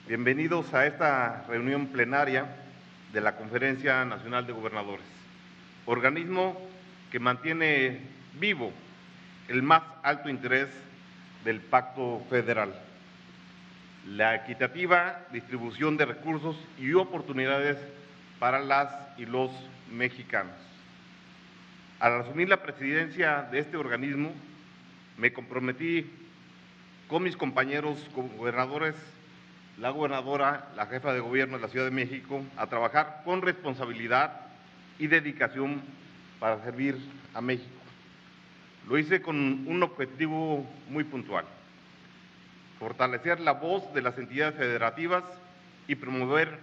Bienvenidos a esta reunión plenaria de la Conferencia Nacional de Gobernadores, organismo que mantiene vivo el más alto interés del Pacto Federal, la equitativa distribución de recursos y oportunidades para las y los mexicanos. Al asumir la presidencia de este organismo, me comprometí con mis compañeros gobernadores, la gobernadora, la jefa de gobierno de la Ciudad de México, a trabajar con responsabilidad y dedicación para servir a México. Lo hice con un objetivo muy puntual: fortalecer la voz de las entidades federativas y promover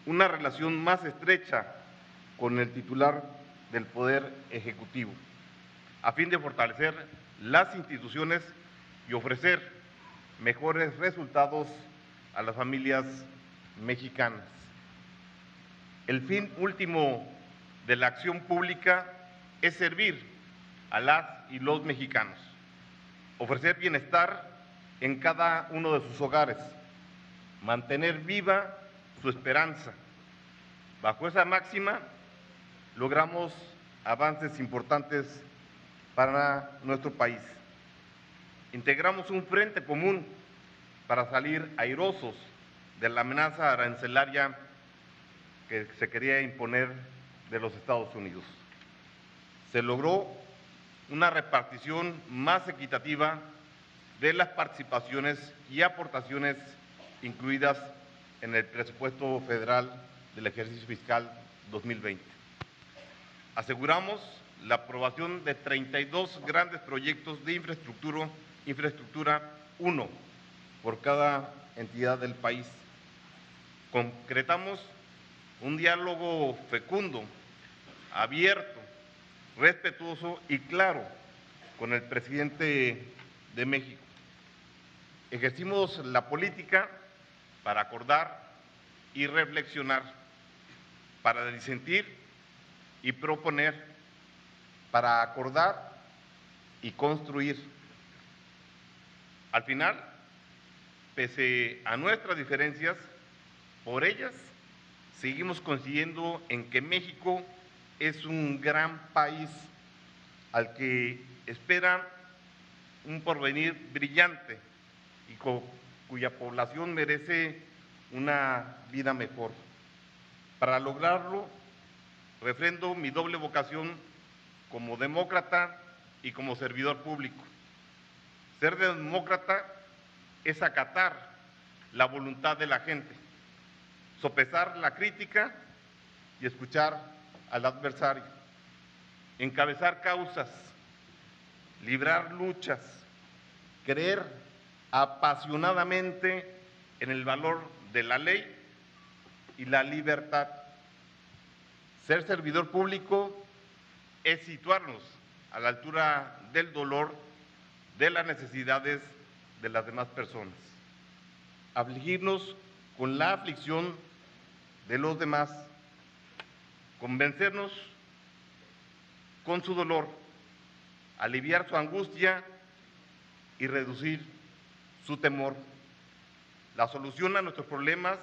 una relación más estrecha con el titular del Poder Ejecutivo, a fin de fortalecer las instituciones y ofrecer mejores resultados a las familias mexicanas. El fin último de la acción pública es servir a las y los mexicanos, ofrecer bienestar en cada uno de sus hogares, mantener viva su esperanza. Bajo esa máxima, logramos avances importantes para nuestro país. Integramos un frente común para salir airosos de la amenaza arancelaria que se quería imponer de los Estados Unidos. Se logró una repartición más equitativa de las participaciones y aportaciones incluidas en el presupuesto federal del ejercicio fiscal 2020. Aseguramos la aprobación de 32 grandes proyectos de infraestructura, uno por cada entidad del país. Concretamos un diálogo fecundo, abierto, respetuoso y claro con el presidente de México. Ejercimos la política para acordar y reflexionar, para disentir y proponer, para acordar y construir. Al final, pese a nuestras diferencias, por ellas seguimos coincidiendo en que México es un gran país al que espera un porvenir brillante y cuya población merece una vida mejor. Para lograrlo, refrendo mi doble vocación como demócrata y como servidor público. Ser demócrata es acatar la voluntad de la gente, sopesar la crítica y escuchar al adversario, encabezar causas, librar luchas, creer apasionadamente en el valor de la ley y la libertad. Ser servidor público es situarnos a la altura del dolor, de las necesidades de las demás personas, afligirnos con la aflicción de los demás, convencernos con su dolor, aliviar su angustia y reducir su temor. La solución a nuestros problemas,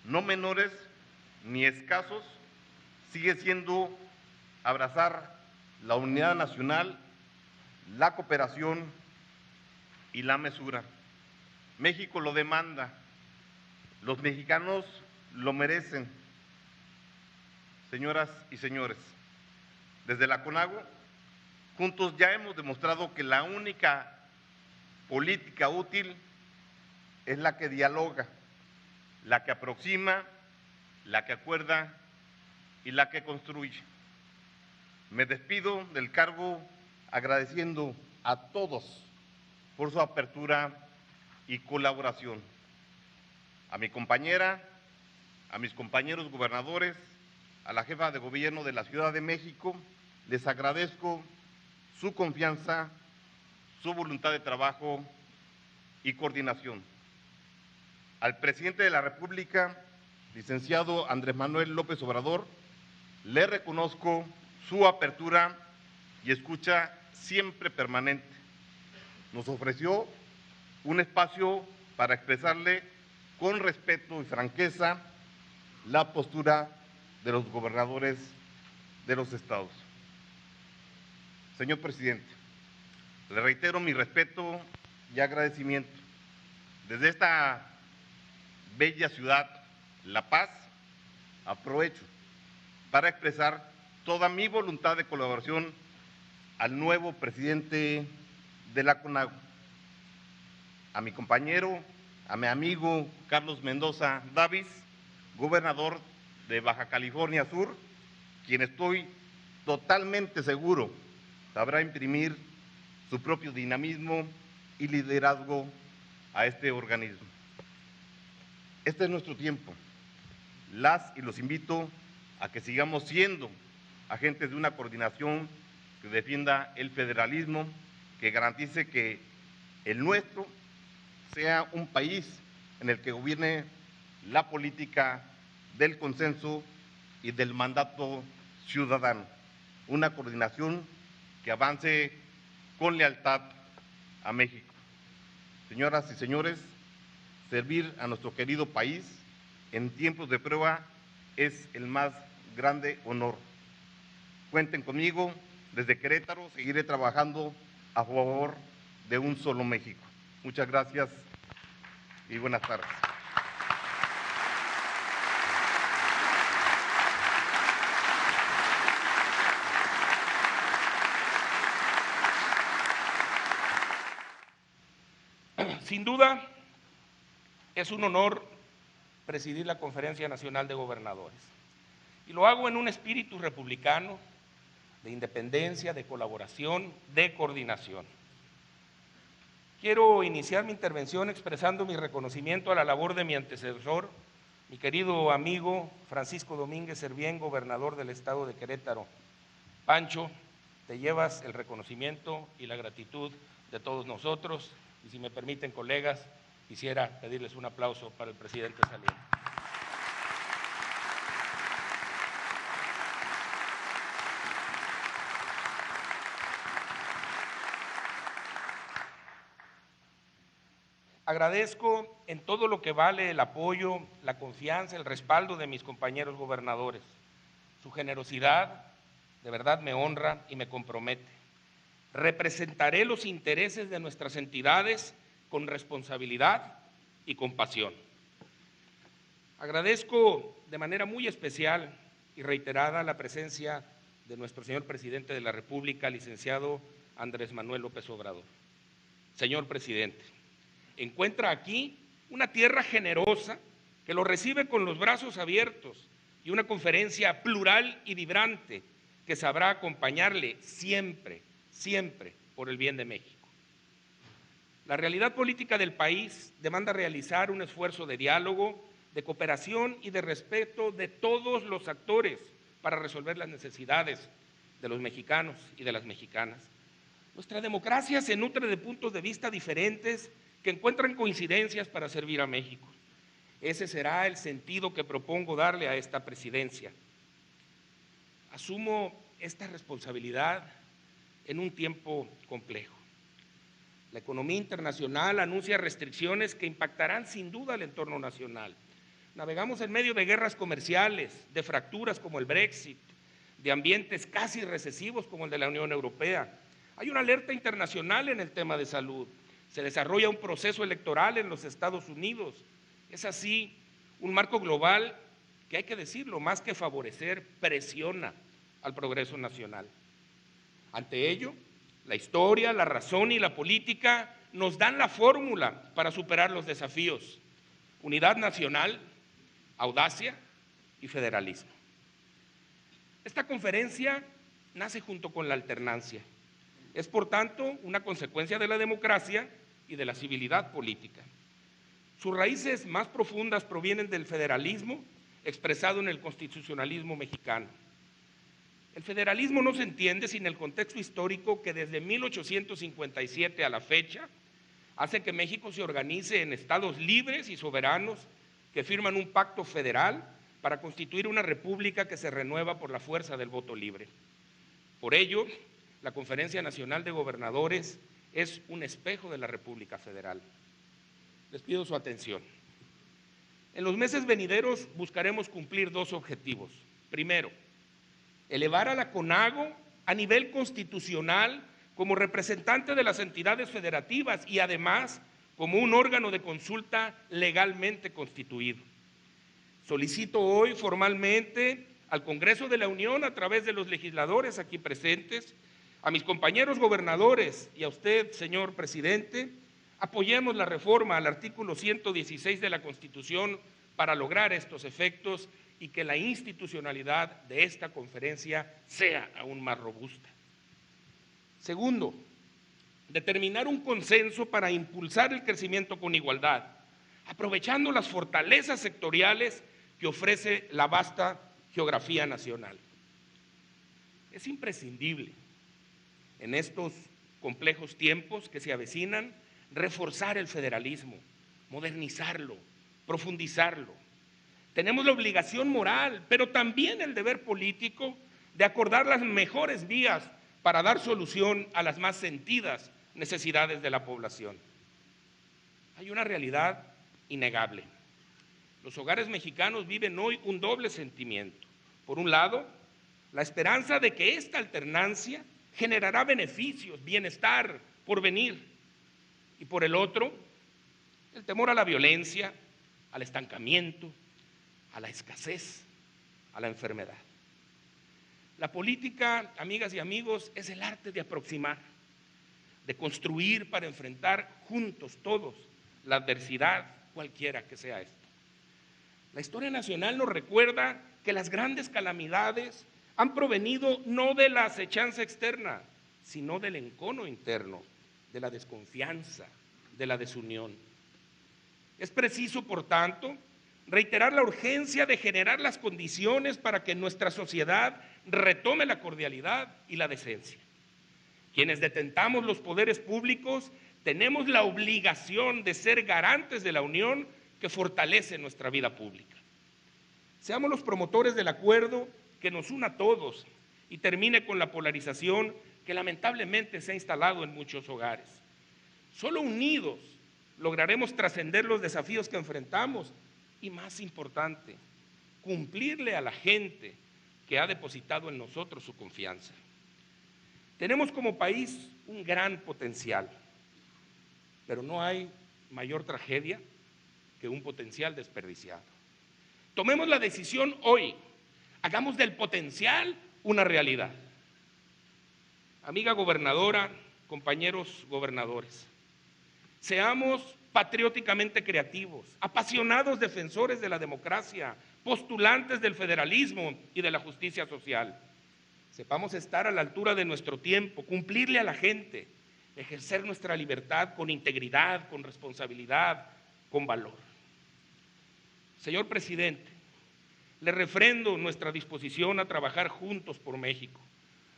no menores ni escasos, sigue siendo abrazar la unidad nacional, la cooperación y la mesura. México lo demanda, los mexicanos lo merecen. Señoras y señores, desde la CONAGO, juntos ya hemos demostrado que la única política útil es la que dialoga, la que aproxima, la que acuerda y la que construye. Me despido del cargo agradeciendo a todos por su apertura y colaboración. A mi compañera, a mis compañeros gobernadores, a la jefa de gobierno de la Ciudad de México, les agradezco su confianza, su voluntad de trabajo y coordinación. Al presidente de la República, licenciado Andrés Manuel López Obrador, le reconozco su apertura y escucha siempre permanente. Nos ofreció un espacio para expresarle con respeto y franqueza la postura de los gobernadores de los estados. Señor presidente, le reitero mi respeto y agradecimiento. Desde esta bella ciudad, La Paz, aprovecho para expresar toda mi voluntad de colaboración al nuevo presidente de la CONAGUA, a mi compañero, a mi amigo Carlos Mendoza Davis, gobernador de Baja California Sur, quien estoy totalmente seguro sabrá imprimir su propio dinamismo y liderazgo a este organismo. Este es nuestro tiempo. Las y los invito a que sigamos siendo agentes de una coordinación que defienda el federalismo, que garantice que el nuestro sea un país en el que gobierne la política del consenso y del mandato ciudadano. Una coordinación que avance con lealtad a México. Señoras y señores, servir a nuestro querido país en tiempos de prueba es el más grande honor. Cuenten conmigo, desde Querétaro seguiré trabajando a favor de un solo México. Muchas gracias y buenas tardes. Sin duda, es un honor presidir la Conferencia Nacional de Gobernadores. Y lo hago en un espíritu republicano, de independencia, de colaboración, de coordinación. Quiero iniciar mi intervención expresando mi reconocimiento a la labor de mi antecesor, mi querido amigo Francisco Domínguez Servién, gobernador del estado de Querétaro. Pancho, te llevas el reconocimiento y la gratitud de todos nosotros. Y si me permiten, colegas, quisiera pedirles un aplauso para el presidente saliente. Agradezco en todo lo que vale el apoyo, la confianza, el respaldo de mis compañeros gobernadores. Su generosidad de verdad me honra y me compromete. Representaré los intereses de nuestras entidades con responsabilidad y con pasión. Agradezco de manera muy especial y reiterada la presencia de nuestro señor presidente de la República, licenciado Andrés Manuel López Obrador. Señor presidente, encuentra aquí una tierra generosa que lo recibe con los brazos abiertos y una conferencia plural y vibrante que sabrá acompañarle siempre, siempre por el bien de México. La realidad política del país demanda realizar un esfuerzo de diálogo, de cooperación y de respeto de todos los actores para resolver las necesidades de los mexicanos y de las mexicanas. Nuestra democracia se nutre de puntos de vista diferentes que encuentran coincidencias para servir a México. Ese será el sentido que propongo darle a esta presidencia. Asumo esta responsabilidad en un tiempo complejo. La economía internacional anuncia restricciones que impactarán sin duda el entorno nacional. Navegamos en medio de guerras comerciales, de fracturas como el Brexit, de ambientes casi recesivos como el de la Unión Europea. Hay una alerta internacional en el tema de salud. Se desarrolla un proceso electoral en los Estados Unidos. Es así un marco global que, hay que decirlo, más que favorecer, presiona al progreso nacional. Ante ello, la historia, la razón y la política nos dan la fórmula para superar los desafíos: unidad nacional, audacia y federalismo. Esta conferencia nace junto con la alternancia. Es, por tanto, una consecuencia de la democracia y de la civilidad política. Sus raíces más profundas provienen del federalismo expresado en el constitucionalismo mexicano. El federalismo no se entiende sin el contexto histórico que desde 1857 a la fecha hace que México se organice en estados libres y soberanos que firman un pacto federal para constituir una república que se renueva por la fuerza del voto libre. Por ello, la Conferencia Nacional de Gobernadores es un espejo de la República Federal. Les pido su atención. En los meses venideros buscaremos cumplir dos objetivos. Primero, elevar a la CONAGO a nivel constitucional como representante de las entidades federativas y además como un órgano de consulta legalmente constituido. Solicito hoy formalmente al Congreso de la Unión, a través de los legisladores aquí presentes, a mis compañeros gobernadores y a usted, señor presidente, apoyemos la reforma al artículo 116 de la Constitución para lograr estos efectos y que la institucionalidad de esta conferencia sea aún más robusta. Segundo, determinar un consenso para impulsar el crecimiento con igualdad, aprovechando las fortalezas sectoriales que ofrece la vasta geografía nacional. Es imprescindible en estos complejos tiempos que se avecinan reforzar el federalismo, modernizarlo, profundizarlo. Tenemos la obligación moral, pero también el deber político de acordar las mejores vías para dar solución a las más sentidas necesidades de la población. Hay una realidad innegable. Los hogares mexicanos viven hoy un doble sentimiento. Por un lado, la esperanza de que esta alternancia generará beneficios, bienestar, porvenir. Y por el otro, el temor a la violencia, al estancamiento, a la escasez, a la enfermedad. La política, amigas y amigos, es el arte de aproximar, de construir para enfrentar juntos todos la adversidad, cualquiera que sea esto. La historia nacional nos recuerda que las grandes calamidades han provenido no de la acechanza externa, sino del encono interno, de la desconfianza, de la desunión. Es preciso, por tanto, reiterar la urgencia de generar las condiciones para que nuestra sociedad retome la cordialidad y la decencia. Quienes detentamos los poderes públicos tenemos la obligación de ser garantes de la unión que fortalece nuestra vida pública. Seamos los promotores del acuerdo que nos una a todos y termine con la polarización que lamentablemente se ha instalado en muchos hogares. Solo unidos lograremos trascender los desafíos que enfrentamos y, más importante, cumplirle a la gente que ha depositado en nosotros su confianza. Tenemos como país un gran potencial, pero no hay mayor tragedia que un potencial desperdiciado. Tomemos la decisión hoy, hagamos del potencial una realidad. Amiga gobernadora, compañeros gobernadores, seamos patrióticamente creativos, apasionados defensores de la democracia, postulantes del federalismo y de la justicia social. Sepamos estar a la altura de nuestro tiempo, cumplirle a la gente, ejercer nuestra libertad con integridad, con responsabilidad, con valor. Señor presidente, le refrendo nuestra disposición a trabajar juntos por México,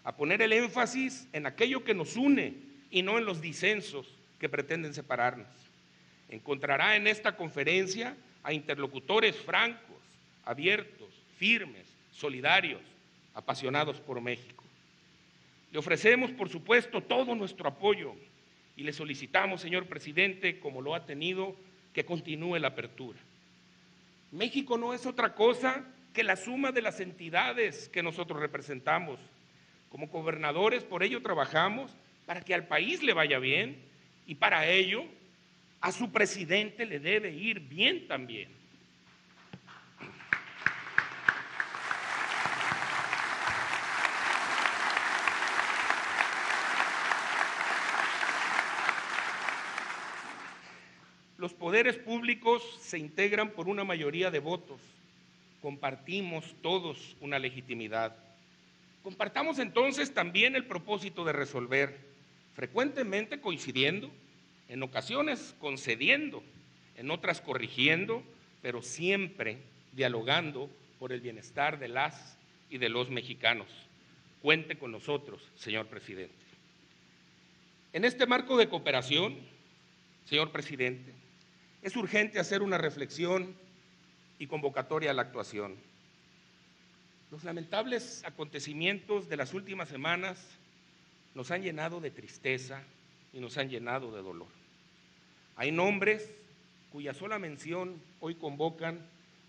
a poner el énfasis en aquello que nos une y no en los disensos que pretenden separarnos. Encontrará en esta conferencia a interlocutores francos, abiertos, firmes, solidarios, apasionados por México. Le ofrecemos, por supuesto, todo nuestro apoyo y le solicitamos, señor presidente, como lo ha tenido, que continúe la apertura. México no es otra cosa que la suma de las entidades que nosotros representamos. Como gobernadores, por ello trabajamos para que al país le vaya bien y para ello a su presidente le debe ir bien también. Los poderes públicos se integran por una mayoría de votos. Compartimos todos una legitimidad. Compartamos entonces también el propósito de resolver, frecuentemente coincidiendo, en ocasiones concediendo, en otras corrigiendo, pero siempre dialogando por el bienestar de las y de los mexicanos. Cuente con nosotros, señor presidente. En este marco de cooperación, señor presidente, es urgente hacer una reflexión y convocatoria a la actuación. Los lamentables acontecimientos de las últimas semanas nos han llenado de tristeza y nos han llenado de dolor. Hay nombres cuya sola mención hoy convocan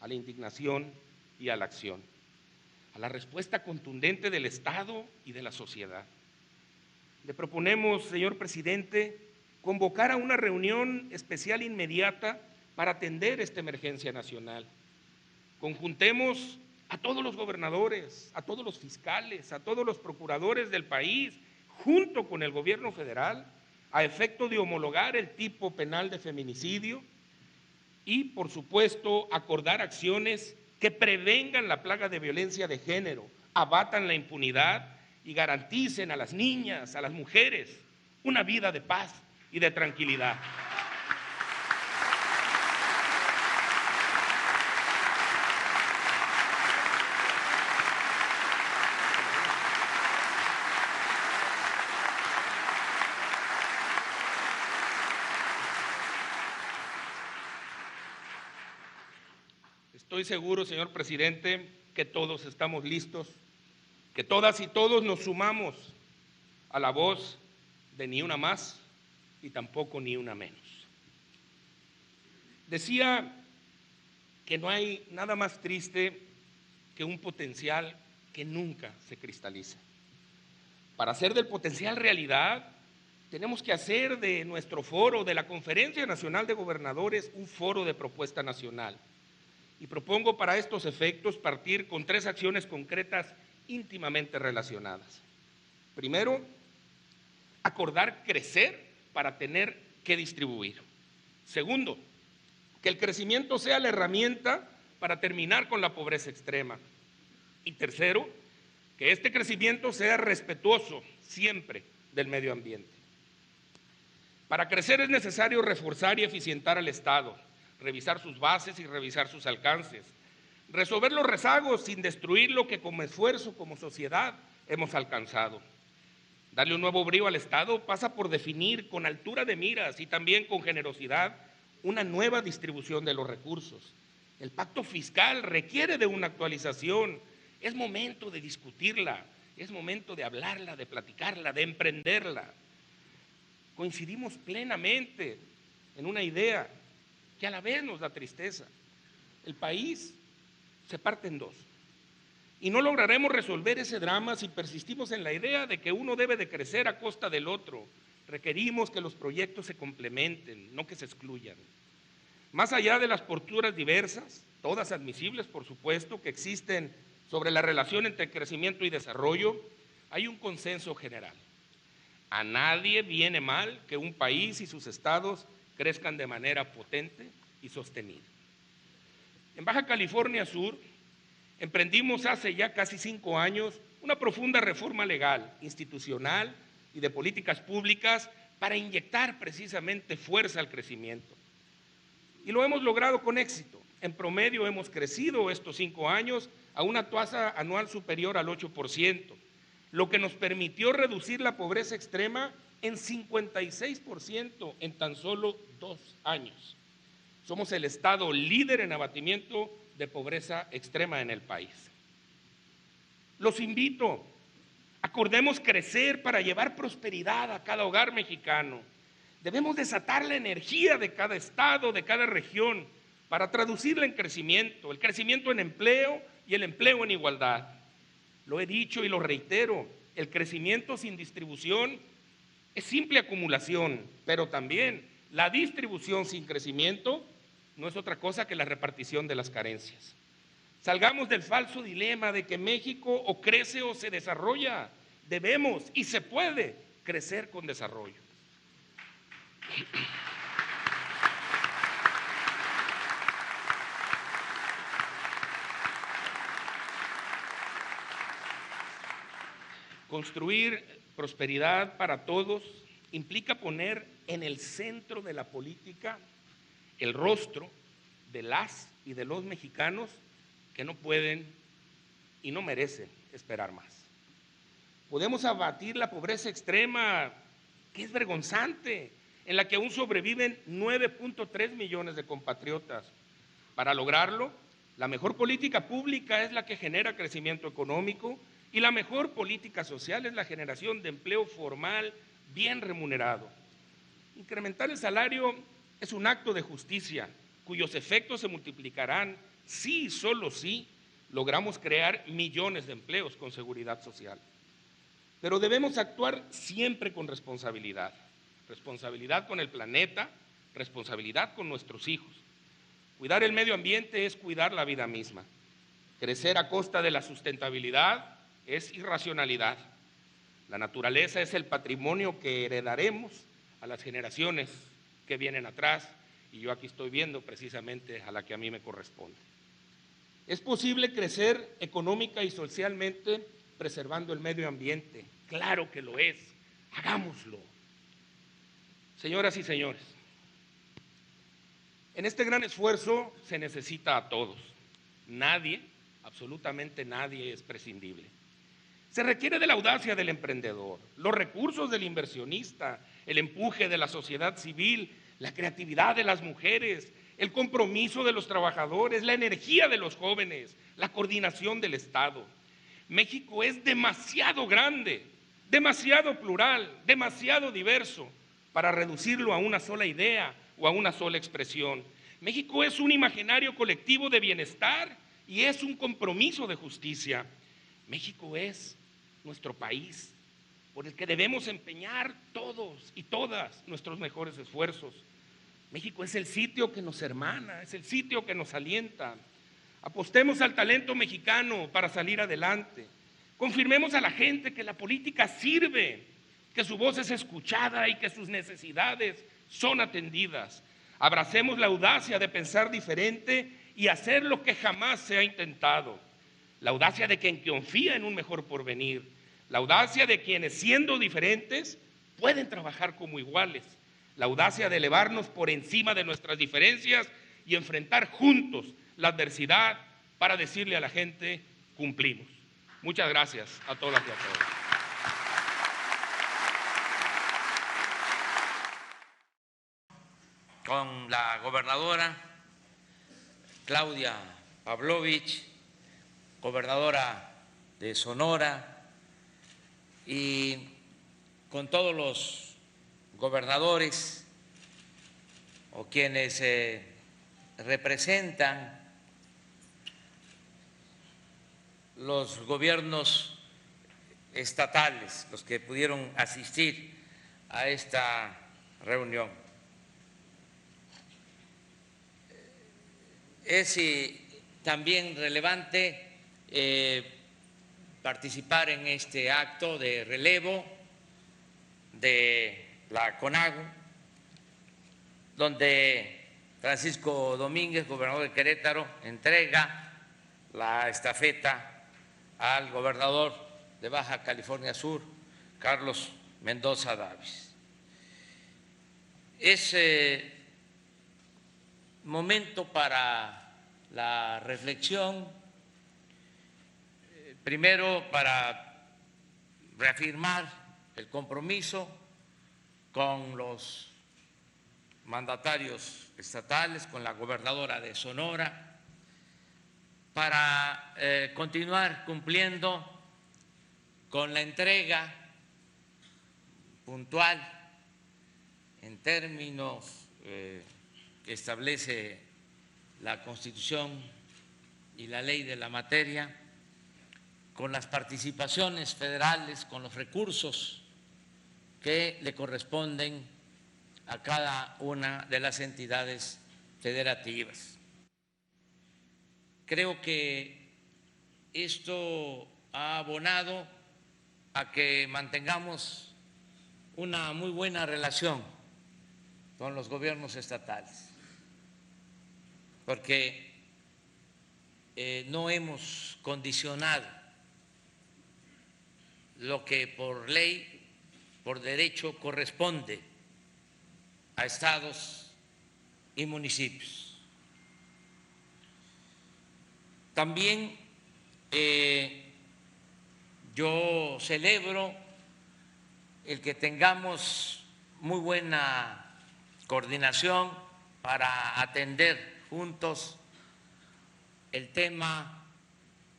a la indignación y a la acción, a la respuesta contundente del Estado y de la sociedad. Le proponemos, señor presidente, convocar a una reunión especial inmediata para atender esta emergencia nacional. Conjuntemos a todos los gobernadores, a todos los fiscales, a todos los procuradores del país, junto con el gobierno federal, a efecto de homologar el tipo penal de feminicidio y, por supuesto, acordar acciones que prevengan la plaga de violencia de género, abatan la impunidad y garanticen a las niñas, a las mujeres, una vida de paz y de tranquilidad. Estoy seguro, señor presidente, que todos estamos listos, que todas y todos nos sumamos a la voz de ni una más y tampoco ni una menos. Decía que no hay nada más triste que un potencial que nunca se cristaliza. Para hacer del potencial realidad, tenemos que hacer de nuestro foro, de la Conferencia Nacional de Gobernadores, un foro de propuesta nacional. Y propongo para estos efectos partir con 3 acciones concretas íntimamente relacionadas. Primero, acordar crecer para tener que distribuir. Segundo, que el crecimiento sea la herramienta para terminar con la pobreza extrema. Y tercero, que este crecimiento sea respetuoso siempre del medio ambiente. Para crecer es necesario reforzar y eficientar al Estado, revisar sus bases y revisar sus alcances, resolver los rezagos sin destruir lo que como esfuerzo, como sociedad, hemos alcanzado. Darle un nuevo brío al Estado pasa por definir con altura de miras y también con generosidad una nueva distribución de los recursos. El pacto fiscal requiere de una actualización. Es momento de discutirla, es momento de hablarla, de platicarla, de emprenderla. Coincidimos plenamente en una idea que a la vez nos da tristeza. El país se parte en 2 y no lograremos resolver ese drama si persistimos en la idea de que uno debe de crecer a costa del otro. Requerimos que los proyectos se complementen, no que se excluyan. Más allá de las posturas diversas, todas admisibles por supuesto, que existen sobre la relación entre crecimiento y desarrollo, hay un consenso general. A nadie viene mal que un país y sus estados crezcan de manera potente y sostenida. En Baja California Sur emprendimos hace ya casi 5 años una profunda reforma legal, institucional y de políticas públicas para inyectar precisamente fuerza al crecimiento. Y lo hemos logrado con éxito. En promedio hemos crecido estos 5 años a una tasa anual superior al 8%, lo que nos permitió reducir la pobreza extrema en 56% en tan solo 2 años. Somos el estado líder en abatimiento de pobreza extrema en el país. Los invito, acordemos crecer para llevar prosperidad a cada hogar mexicano. Debemos desatar la energía de cada estado, de cada región, para traducirla en crecimiento, el crecimiento en empleo y el empleo en igualdad. Lo he dicho y lo reitero, el crecimiento sin distribución es simple acumulación, pero también la distribución sin crecimiento no es otra cosa que la repartición de las carencias. Salgamos del falso dilema de que México o crece o se desarrolla. Debemos y se puede crecer con desarrollo. Construir prosperidad para todos implica poner en el centro de la política el rostro de las y de los mexicanos que no pueden y no merecen esperar más. Podemos abatir la pobreza extrema, que es vergonzante, en la que aún sobreviven 9.3 millones de compatriotas. Para lograrlo, la mejor política pública es la que genera crecimiento económico y la mejor política social es la generación de empleo formal bien remunerado. Incrementar el salario Es un acto de justicia cuyos efectos se multiplicarán si, solo si, logramos crear millones de empleos con seguridad social. Pero debemos actuar siempre con responsabilidad. Responsabilidad con el planeta, responsabilidad con nuestros hijos. Cuidar el medio ambiente es cuidar la vida misma. Crecer a costa de la sustentabilidad es irracionalidad. La naturaleza es el patrimonio que heredaremos a las generaciones que vienen atrás, y yo aquí estoy viendo precisamente a la que a mí me corresponde. Es posible crecer económica y socialmente preservando el medio ambiente. Claro que lo es. Hagámoslo. Señoras y señores, en este gran esfuerzo se necesita a todos. Nadie, absolutamente nadie, es prescindible. Se requiere de la audacia del emprendedor, los recursos del inversionista, el empuje de la sociedad civil, la creatividad de las mujeres, el compromiso de los trabajadores, la energía de los jóvenes, la coordinación del Estado. México es demasiado grande, demasiado plural, demasiado diverso para reducirlo a una sola idea o a una sola expresión. México es un imaginario colectivo de bienestar y es un compromiso de justicia. México es nuestro país por el que debemos empeñar todos y todas nuestros mejores esfuerzos. México es el sitio que nos hermana, es el sitio que nos alienta. Apostemos al talento mexicano para salir adelante. Confirmemos a la gente que la política sirve, que su voz es escuchada y que sus necesidades son atendidas. Abracemos la audacia de pensar diferente y hacer lo que jamás se ha intentado. La audacia de quien confía en un mejor porvenir. La audacia de quienes, siendo diferentes, pueden trabajar como iguales. La audacia de elevarnos por encima de nuestras diferencias y enfrentar juntos la adversidad para decirle a la gente, cumplimos. Muchas gracias a todas y a todos. Con la gobernadora Claudia Pavlovich, gobernadora de Sonora, y con todos los gobernadores o quienes representan los gobiernos estatales, los que pudieron asistir a esta reunión. Es también relevante participar en este acto de relevo de la CONAGU, donde Francisco Domínguez, gobernador de Querétaro, entrega la estafeta al gobernador de Baja California Sur, Carlos Mendoza Davis. Es momento para la reflexión, primero para reafirmar el compromiso con los mandatarios estatales, con la gobernadora de Sonora, para continuar cumpliendo con la entrega puntual en términos que establece la Constitución y la ley de la materia, con las participaciones federales, con los recursos que le corresponden a cada una de las entidades federativas. Creo que esto ha abonado a que mantengamos una muy buena relación con los gobiernos estatales, porque no hemos condicionado lo que por ley, por derecho corresponde a estados y municipios. También yo celebro el que tengamos muy buena coordinación para atender juntos el tema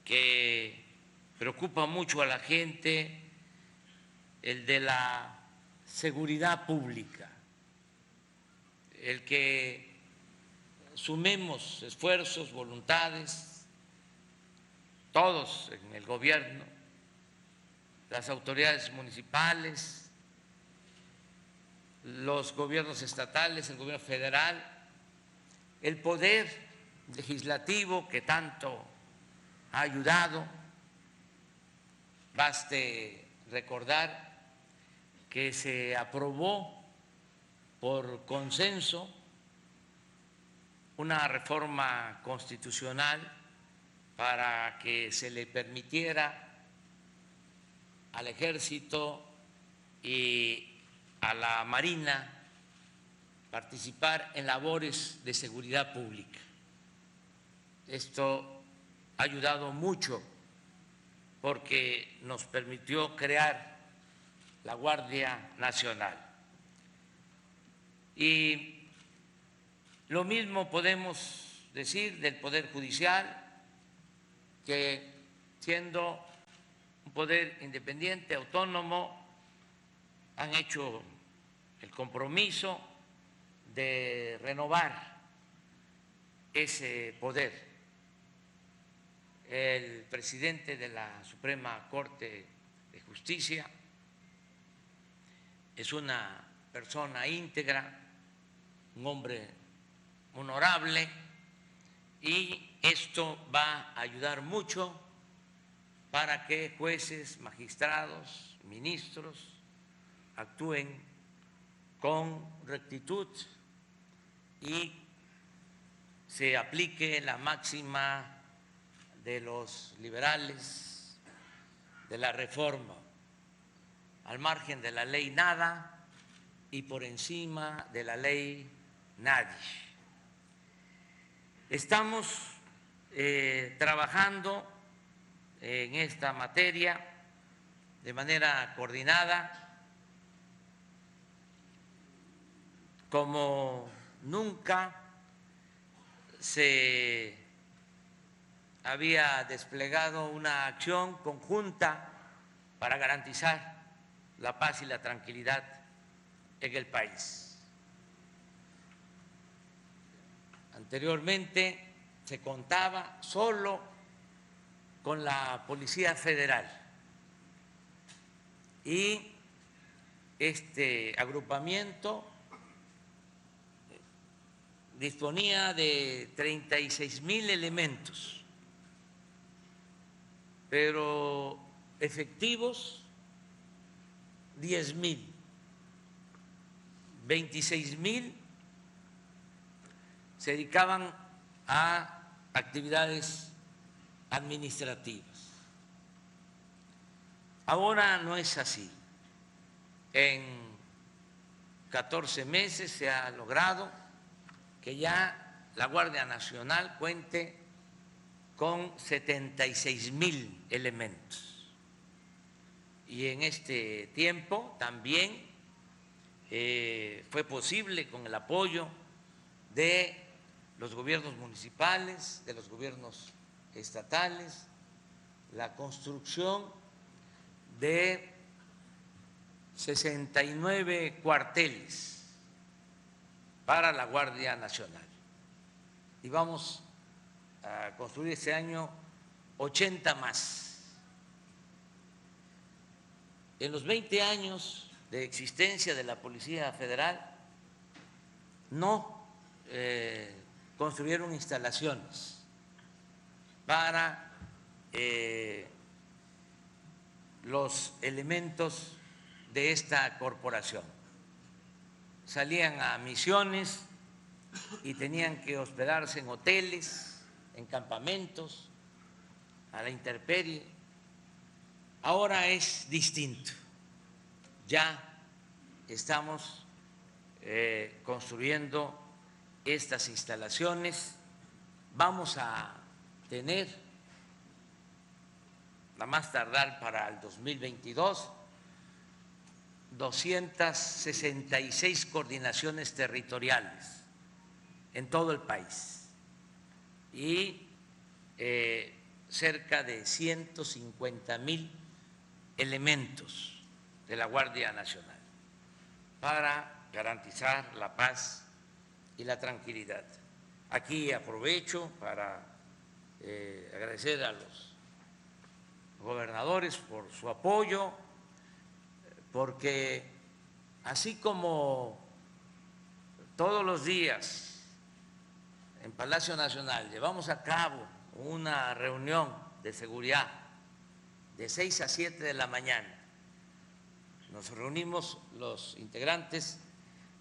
que preocupa mucho a la gente, el de la seguridad pública. el que sumemos esfuerzos, voluntades, todos en el gobierno, las autoridades municipales, los gobiernos estatales, el gobierno federal, el poder legislativo que tanto ha ayudado. Baste recordar que se aprobó por consenso una reforma constitucional para que se le permitiera al Ejército y a la Marina participar en labores de seguridad pública. Esto ha ayudado mucho porque nos permitió crear la Guardia Nacional. Y lo mismo podemos decir del Poder Judicial, que siendo un poder independiente, autónomo, han hecho el compromiso de renovar ese poder. El presidente de la Suprema Corte de Justicia es una persona íntegra, un hombre honorable, y esto va a ayudar mucho para que jueces, magistrados, ministros actúen con rectitud y se aplique la máxima de los liberales de la reforma: al margen de la ley nada y por encima de la ley nadie. Estamos trabajando en esta materia de manera coordinada, como nunca se había desplegado una acción conjunta para garantizar la paz y la tranquilidad en el país. Anteriormente se contaba solo con la Policía Federal y este agrupamiento disponía de 36,000 elementos, pero efectivos 10,000, 26,000 se dedicaban a actividades administrativas. Ahora no es así. En 14 meses se ha logrado que ya la Guardia Nacional cuente con 76,000 elementos. Y en este tiempo también fue posible, con el apoyo de los gobiernos municipales, de los gobiernos estatales, la construcción de 69 cuarteles para la Guardia Nacional. Y vamos a construir este año 80 más. En los 20 años de existencia de la Policía Federal no construyeron instalaciones para los elementos de esta corporación. Salían a misiones y tenían que hospedarse en hoteles, en campamentos, a la intemperie. Ahora es distinto. Ya estamos construyendo estas instalaciones. Vamos a tener, a más tardar para el 2022, 266 coordinaciones territoriales en todo el país y cerca de 150,000 elementos de la Guardia Nacional para garantizar la paz y la tranquilidad. Aquí aprovecho para agradecer a los gobernadores por su apoyo, porque así como todos los días en Palacio Nacional llevamos a cabo una reunión de seguridad de 6 a 7 de la mañana, nos reunimos los integrantes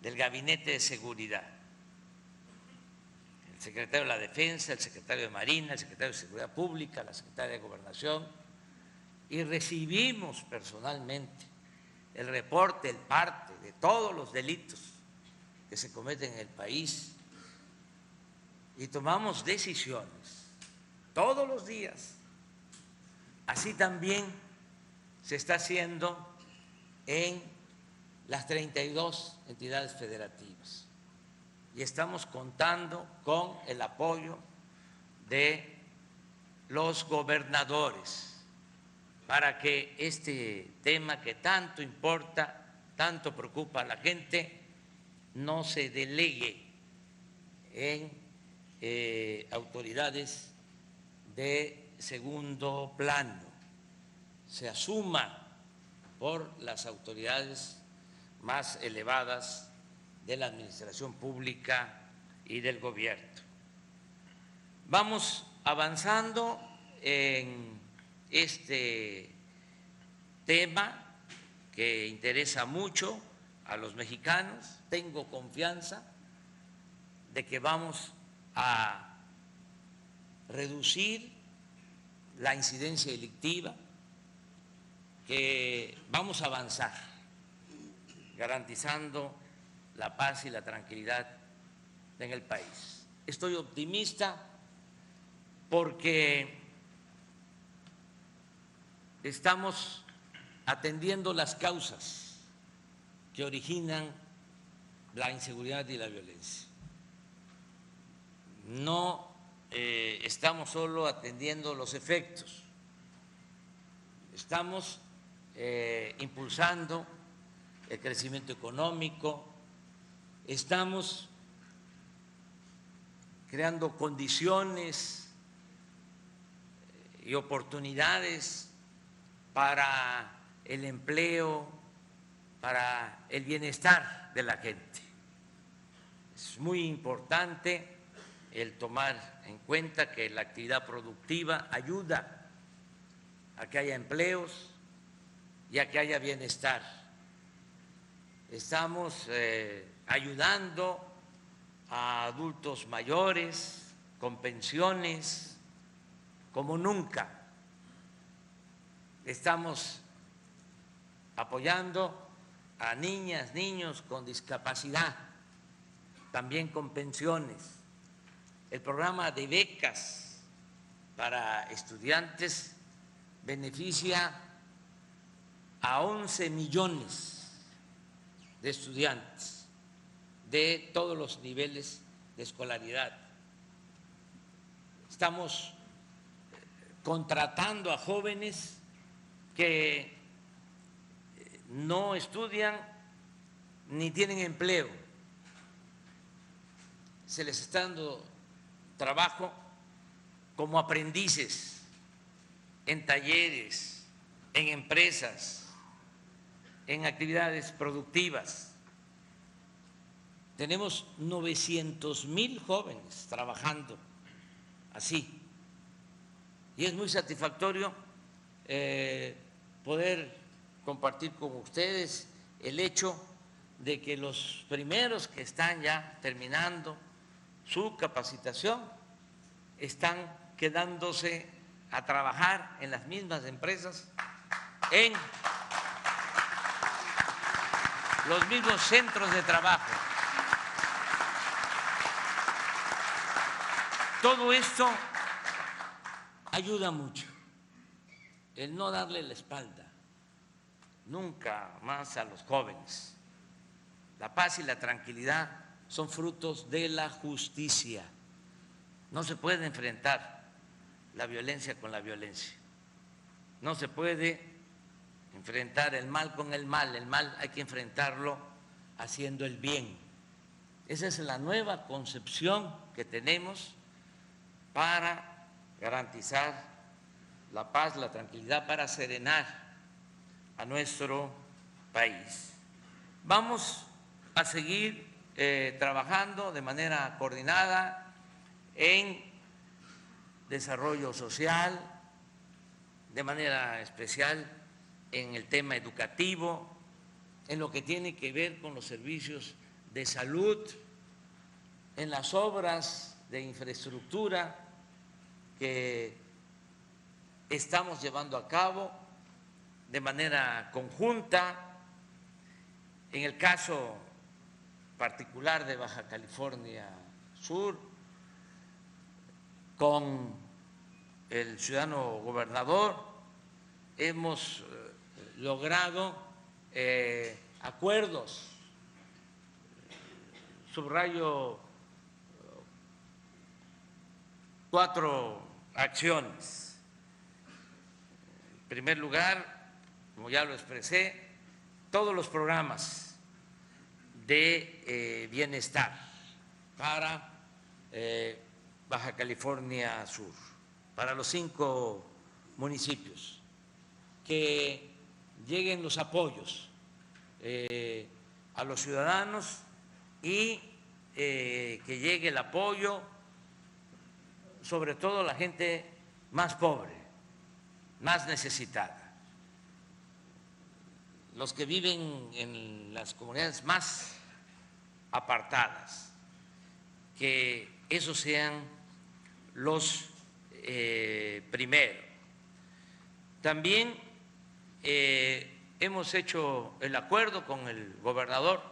del Gabinete de Seguridad, el secretario de la Defensa, el secretario de Marina, el secretario de Seguridad Pública, la secretaria de Gobernación, y recibimos personalmente el reporte, el parte de todos los delitos que se cometen en el país y tomamos decisiones todos los días. Así también se está haciendo en las 32 entidades federativas y estamos contando con el apoyo de los gobernadores para que este tema que tanto importa, tanto preocupa a la gente, no se delegue en autoridades de segundo plano, se asuma por las autoridades más elevadas de la administración pública y del gobierno. Vamos avanzando en este tema que interesa mucho a los mexicanos. Tengo confianza de que vamos a reducir la incidencia delictiva, que vamos a avanzar garantizando la paz y la tranquilidad en el país. Estoy optimista porque estamos atendiendo las causas que originan la inseguridad y la violencia. No estamos solo atendiendo los efectos, estamos impulsando el crecimiento económico, estamos creando condiciones y oportunidades para el empleo, para el bienestar de la gente. Es muy importante el tomar en cuenta que la actividad productiva ayuda a que haya empleos y a que haya bienestar. Estamos ayudando a adultos mayores con pensiones como nunca. Estamos apoyando a niñas, niños con discapacidad, también con pensiones. El programa de becas para estudiantes beneficia a 11 millones de estudiantes de todos los niveles de escolaridad. Estamos contratando a jóvenes que no estudian ni tienen empleo. Se les está dando trabajo como aprendices en talleres, en empresas, en actividades productivas. Tenemos 900,000 jóvenes trabajando así y es muy satisfactorio poder compartir con ustedes el hecho de que los primeros que están ya terminando su capacitación están quedándose a trabajar en las mismas empresas, en los mismos centros de trabajo. Todo esto ayuda mucho, el no darle la espalda nunca más a los jóvenes. La paz y la tranquilidad son frutos de la justicia. No se puede enfrentar la violencia con la violencia. No se puede enfrentar el mal con el mal. El mal hay que enfrentarlo haciendo el bien. Esa es la nueva concepción que tenemos para garantizar la paz, la tranquilidad, para serenar a nuestro país. Vamos a seguir trabajando de manera coordinada en desarrollo social, de manera especial en el tema educativo, en lo que tiene que ver con los servicios de salud, en las obras de infraestructura que estamos llevando a cabo de manera conjunta. En el caso particular de Baja California Sur, con el ciudadano gobernador hemos logrado acuerdos, subrayo 4 acciones. En primer lugar, como ya lo expresé, todos los programas de bienestar para Baja California Sur, para los 5 municipios, que lleguen los apoyos a los ciudadanos y que llegue el apoyo sobre todo a la gente más pobre, más necesitada, los que viven en las comunidades más apartadas, que esos sean los primeros. También hemos hecho el acuerdo con el gobernador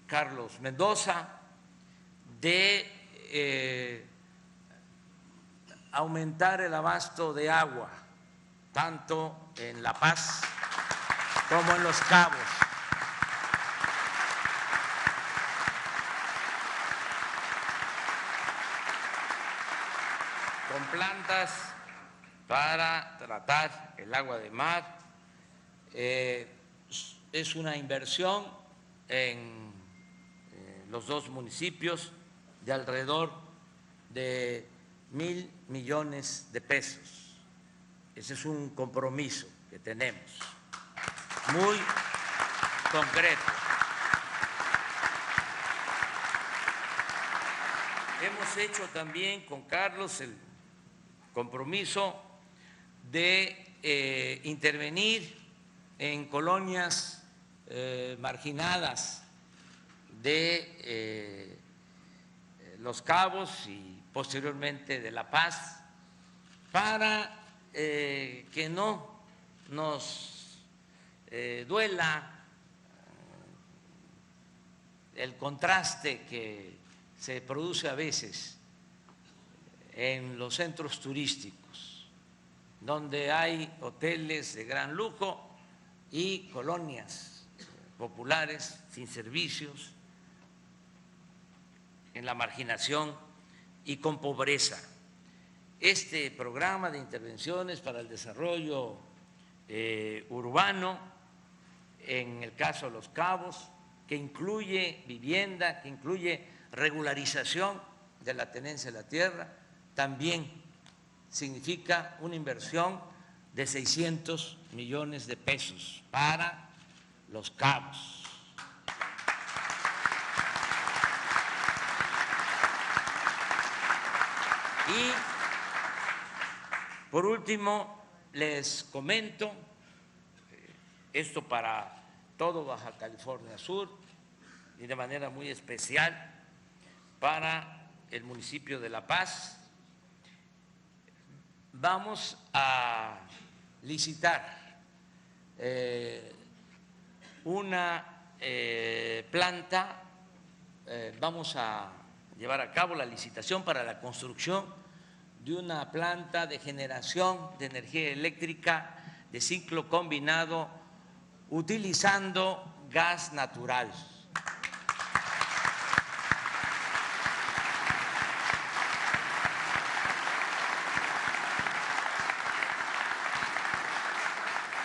Carlos Mendoza de aumentar el abasto de agua, tanto en La Paz como en Los Cabos. Con plantas para tratar el agua de mar. Es una inversión en los 2 municipios de alrededor de 1,000 millones de pesos. Ese es un compromiso que tenemos, muy concreto. Hemos hecho también con Carlos el compromiso de intervenir en colonias marginadas de Los Cabos y posteriormente de La Paz, para que no nos duela el contraste que se produce a veces en los centros turísticos, donde hay hoteles de gran lujo y colonias populares sin servicios, en la marginación y con pobreza. Este programa de intervenciones para el desarrollo urbano, en el caso de Los Cabos, que incluye vivienda, que incluye regularización de la tenencia de la tierra, también significa una inversión de 600 millones de pesos para Los Cabos. Y por último, les comento, esto para todo Baja California Sur y de manera muy especial para el municipio de La Paz, vamos a licitar una planta, vamos a llevar a cabo la licitación para la construcción de una planta de generación de energía eléctrica de ciclo combinado utilizando gas natural.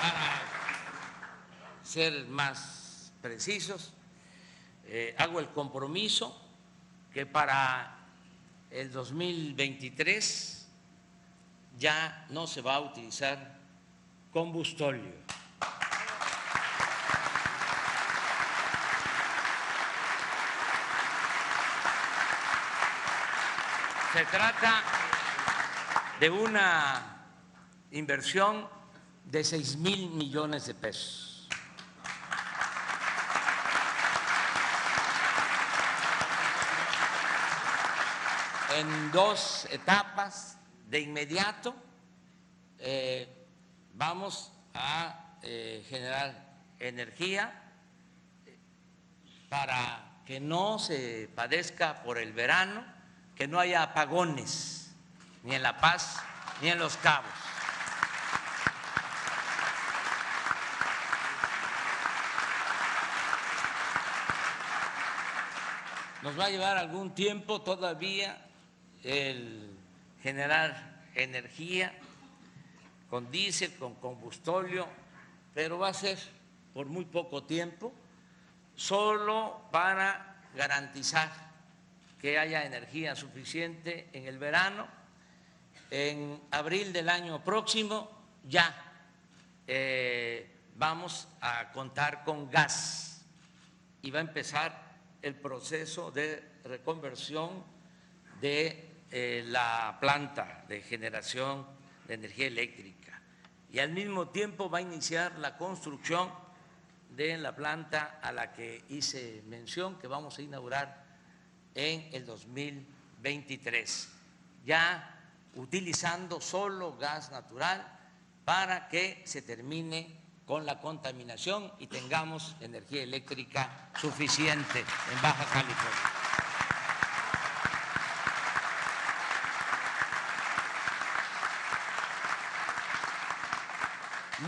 Para ser más precisos, hago el compromiso que para el 2023 ya no se va a utilizar combustóleo. Se trata de una inversión de 6,000 millones de pesos. En 2 etapas, de inmediato, vamos a generar energía para que no se padezca por el verano, que no haya apagones ni en La Paz ni en Los Cabos. Nos va a llevar algún tiempo todavía el generar energía con diésel, con combustóleo, pero va a ser por muy poco tiempo, solo para garantizar que haya energía suficiente en el verano. En abril del año próximo ya vamos a contar con gas y va a empezar el proceso de reconversión de la planta de generación de energía eléctrica, y al mismo tiempo va a iniciar la construcción de la planta a la que hice mención, que vamos a inaugurar en el 2023, ya utilizando solo gas natural para que se termine con la contaminación y tengamos energía eléctrica suficiente en Baja California.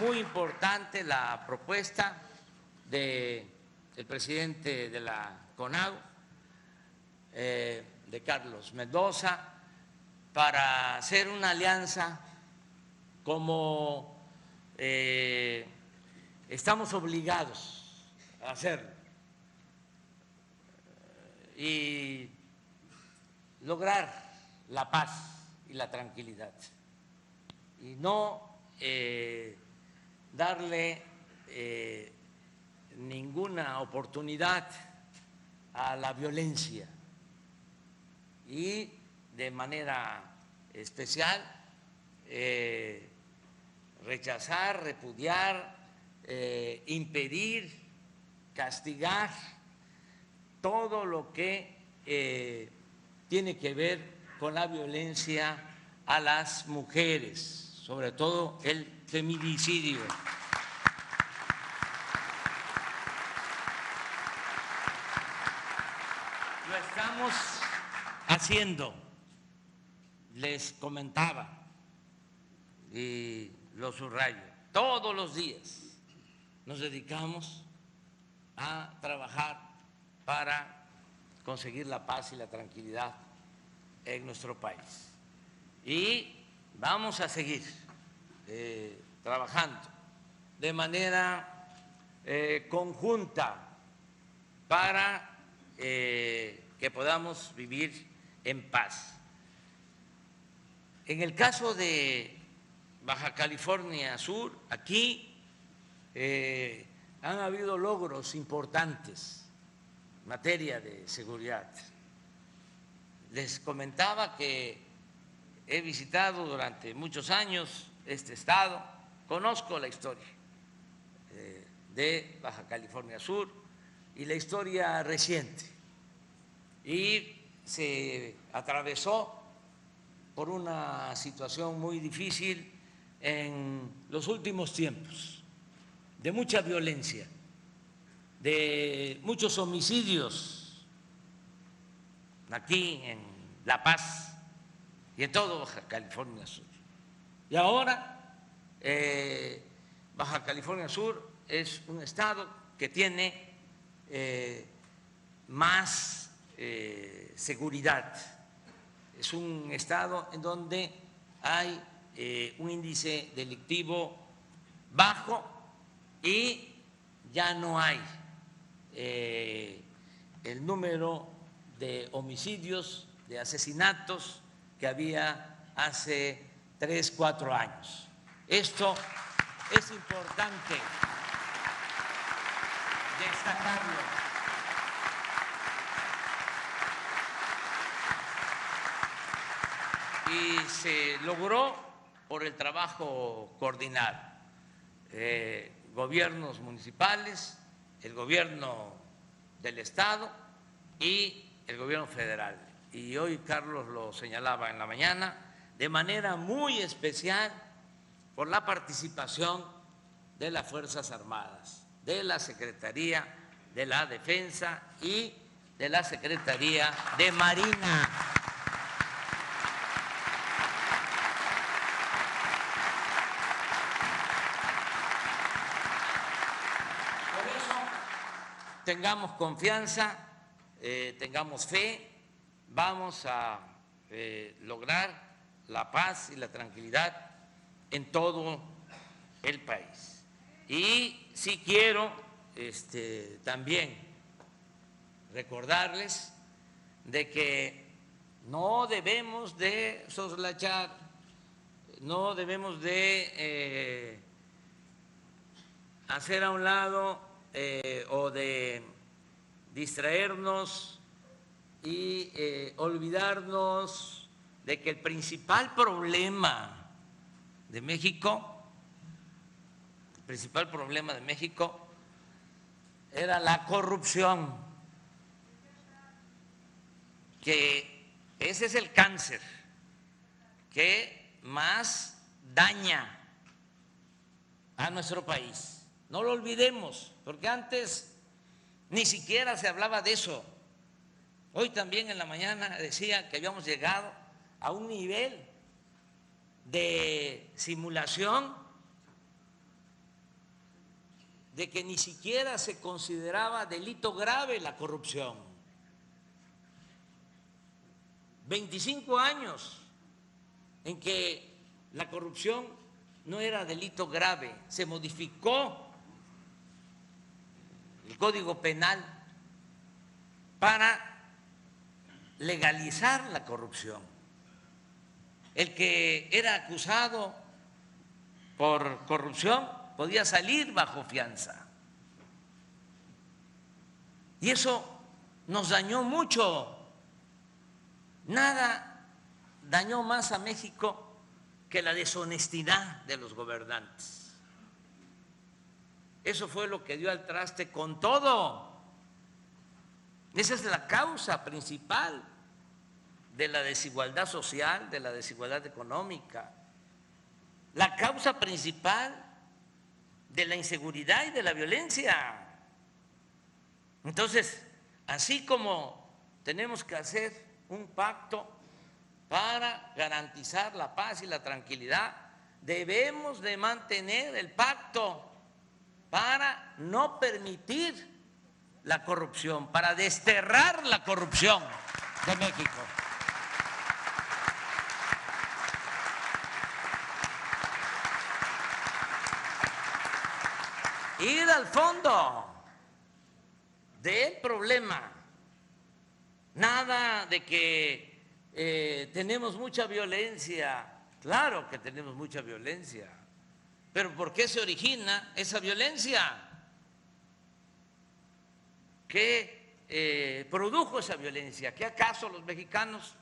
Muy importante la propuesta del presidente de la CONAGO, de Carlos Mendoza, para hacer una alianza como estamos obligados a hacerlo y lograr la paz y la tranquilidad y no darle ninguna oportunidad a la violencia y de manera especial rechazar, repudiar, impedir, castigar todo lo que tiene que ver con la violencia a las mujeres, sobre todo el feminicidio. Lo estamos haciendo, les comentaba y lo subrayo, todos los días nos dedicamos a trabajar para conseguir la paz y la tranquilidad en nuestro país. Y vamos a seguir trabajando de manera conjunta para que podamos vivir en paz. En el caso de Baja California Sur, aquí han habido logros importantes en materia de seguridad. Les comentaba que he visitado durante muchos años este estado, conozco la historia de Baja California Sur y la historia reciente, y se atravesó por una situación muy difícil en los últimos tiempos, de mucha violencia, de muchos homicidios aquí en La Paz y en todo Baja California Sur. Y ahora Baja California Sur es un estado que tiene más seguridad. Es un estado en donde hay un índice delictivo bajo y ya no hay el número de homicidios, de asesinatos que había hace 3, 4 años. Esto es importante destacarlo. Y se logró por el trabajo coordinado. Gobiernos municipales, el gobierno del Estado y el gobierno federal. Y hoy Carlos lo señalaba en la mañana, de manera muy especial por la participación de las Fuerzas Armadas, de la Secretaría de la Defensa y de la Secretaría de Marina. Por eso, tengamos confianza, tengamos fe, vamos a lograr la paz y la tranquilidad en todo el país. Y sí quiero también recordarles de que no debemos de soslayar, no debemos de hacer a un lado o de distraernos y olvidarnos de que el principal problema de México, era la corrupción, que ese es el cáncer que más daña a nuestro país. No lo olvidemos, porque antes ni siquiera se hablaba de eso. Hoy también en la mañana decía que habíamos llegado a un nivel de simulación de que ni siquiera se consideraba delito grave la corrupción. 25 años en que la corrupción no era delito grave, se modificó el Código Penal para legalizar la corrupción. El que era acusado por corrupción podía salir bajo fianza. Y eso nos dañó mucho. Nada dañó más a México que la deshonestidad de los gobernantes. Eso fue lo que dio al traste con todo. Esa es la causa principal de la desigualdad social, de la desigualdad económica, la causa principal de la inseguridad y de la violencia. Entonces, así como tenemos que hacer un pacto para garantizar la paz y la tranquilidad, debemos de mantener el pacto para no permitir la corrupción, para desterrar la corrupción de México. Ir al fondo del problema. Nada de que tenemos mucha violencia. Claro que tenemos mucha violencia. Pero ¿por qué se origina esa violencia? ¿Qué produjo esa violencia? ¿Qué acaso los mexicanos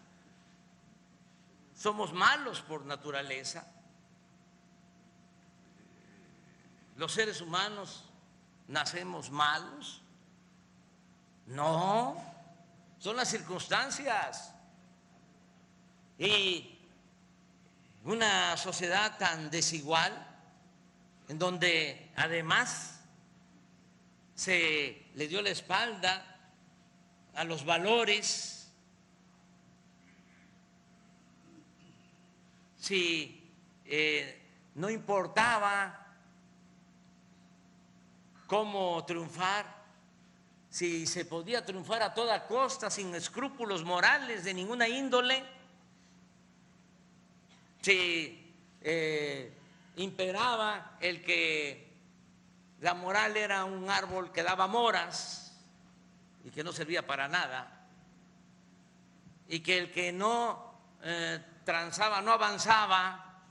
somos malos por naturaleza? ¿Los seres humanos nacemos malos? No, son las circunstancias. Y una sociedad tan desigual, en donde además se le dio la espalda a los valores, si no importaba cómo triunfar, si se podía triunfar a toda costa, sin escrúpulos morales de ninguna índole, si imperaba el que la moral era un árbol que daba moras, y que no servía para nada, y que el que no transaba no avanzaba,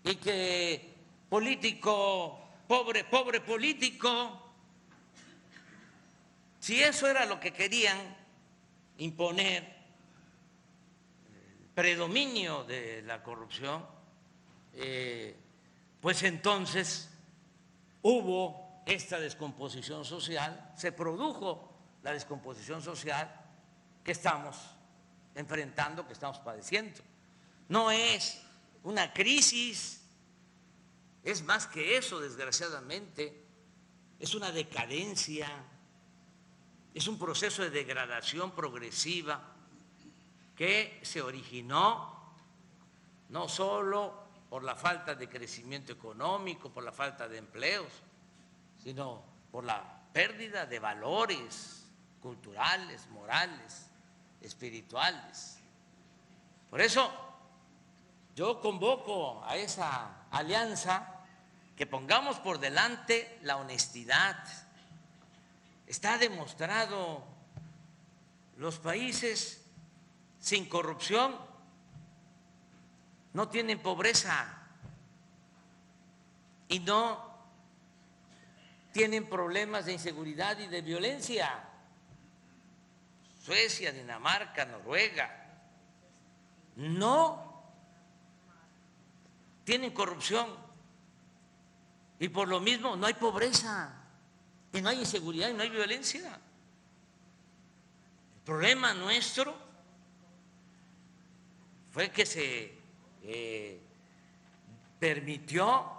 y que político, pobre político. Si eso era lo que querían imponer, el predominio de la corrupción, pues entonces hubo esta descomposición social, se produjo la descomposición social que estamos enfrentando, que estamos padeciendo. No es una crisis, es más que eso, desgraciadamente, es una decadencia, es un proceso de degradación progresiva que se originó no solo por la falta de crecimiento económico, por la falta de empleos, sino por la pérdida de valores culturales, morales, espirituales. Por eso yo convoco a esa alianza que pongamos por delante la honestidad. Está demostrado, los países sin corrupción no tienen pobreza y no tienen problemas de inseguridad y de violencia. Suecia, Dinamarca, Noruega, no tienen corrupción y por lo mismo no hay pobreza y no hay inseguridad y no hay violencia. El problema nuestro fue que se permitió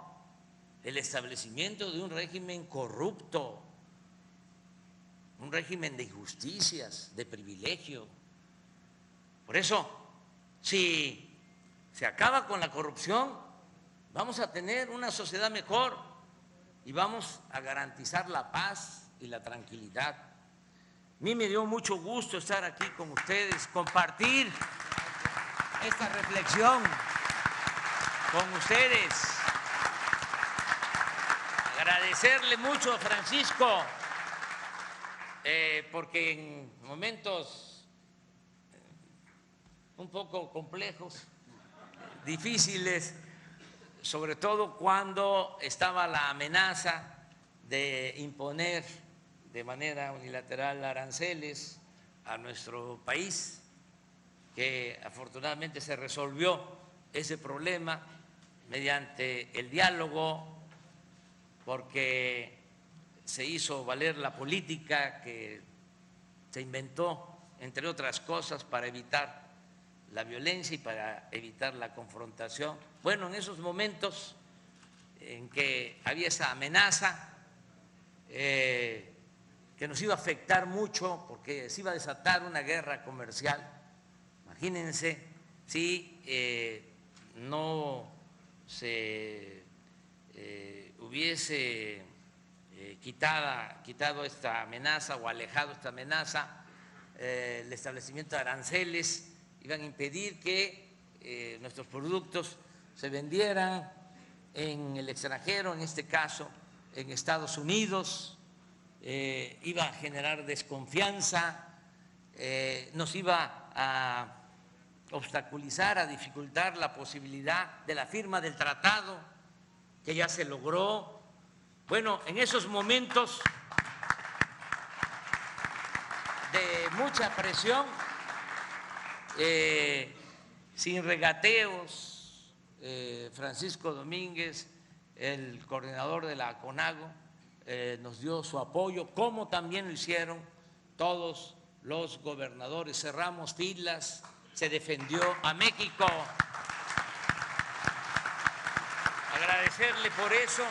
el establecimiento de un régimen corrupto, un régimen de injusticias, de privilegio. Por eso, si se acaba con la corrupción, vamos a tener una sociedad mejor y vamos a garantizar la paz y la tranquilidad. A mí me dio mucho gusto estar aquí con ustedes, compartir esta reflexión con ustedes. Agradecerle mucho a Francisco, porque en momentos un poco complejos, difíciles, sobre todo cuando estaba la amenaza de imponer de manera unilateral aranceles a nuestro país, que afortunadamente se resolvió ese problema mediante el diálogo, porque se hizo valer la política que se inventó, entre otras cosas, para evitar la violencia y para evitar la confrontación. Bueno, en esos momentos en que había esa amenaza que nos iba a afectar mucho porque se iba a desatar una guerra comercial, imagínense si no se hubiese quitado esta amenaza o alejado esta amenaza, el establecimiento de aranceles iban a impedir que nuestros productos se vendieran en el extranjero, en este caso en Estados Unidos, iba a generar desconfianza, nos iba a obstaculizar, a dificultar la posibilidad de la firma del tratado que ya se logró. Bueno, en esos momentos de mucha presión, sin regateos, Francisco Domínguez, el coordinador de la CONAGO, nos dio su apoyo, como también lo hicieron todos los gobernadores. Cerramos filas, se defendió a México. Agradecerle por eso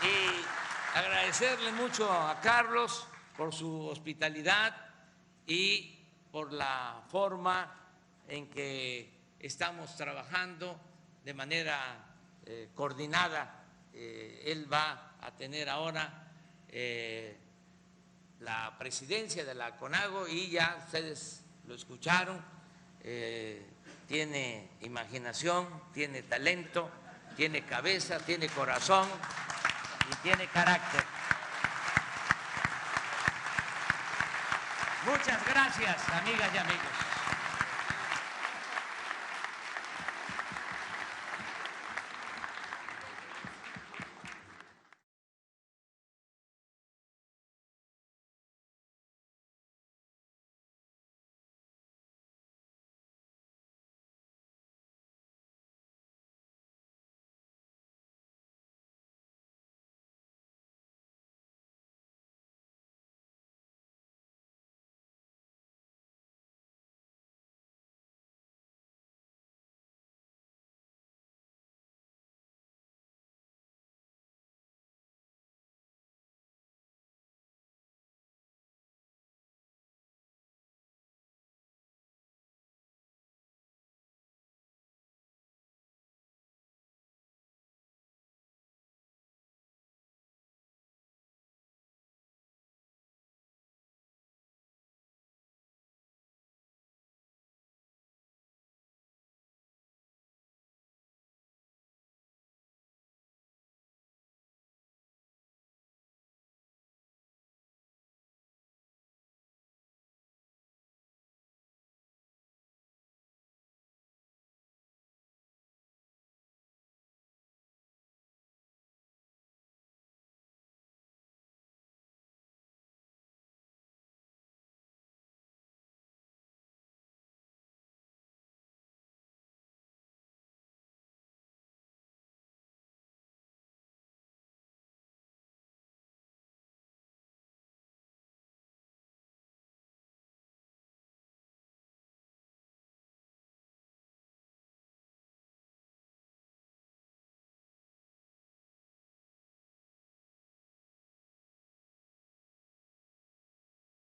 y agradecerle mucho a Carlos por su hospitalidad y por la forma en que estamos trabajando de manera coordinada. Él va a tener ahora la presidencia de la CONAGO y ya ustedes lo escucharon, tiene imaginación, tiene talento, tiene cabeza, tiene corazón y tiene carácter. Muchas gracias, amigas y amigos.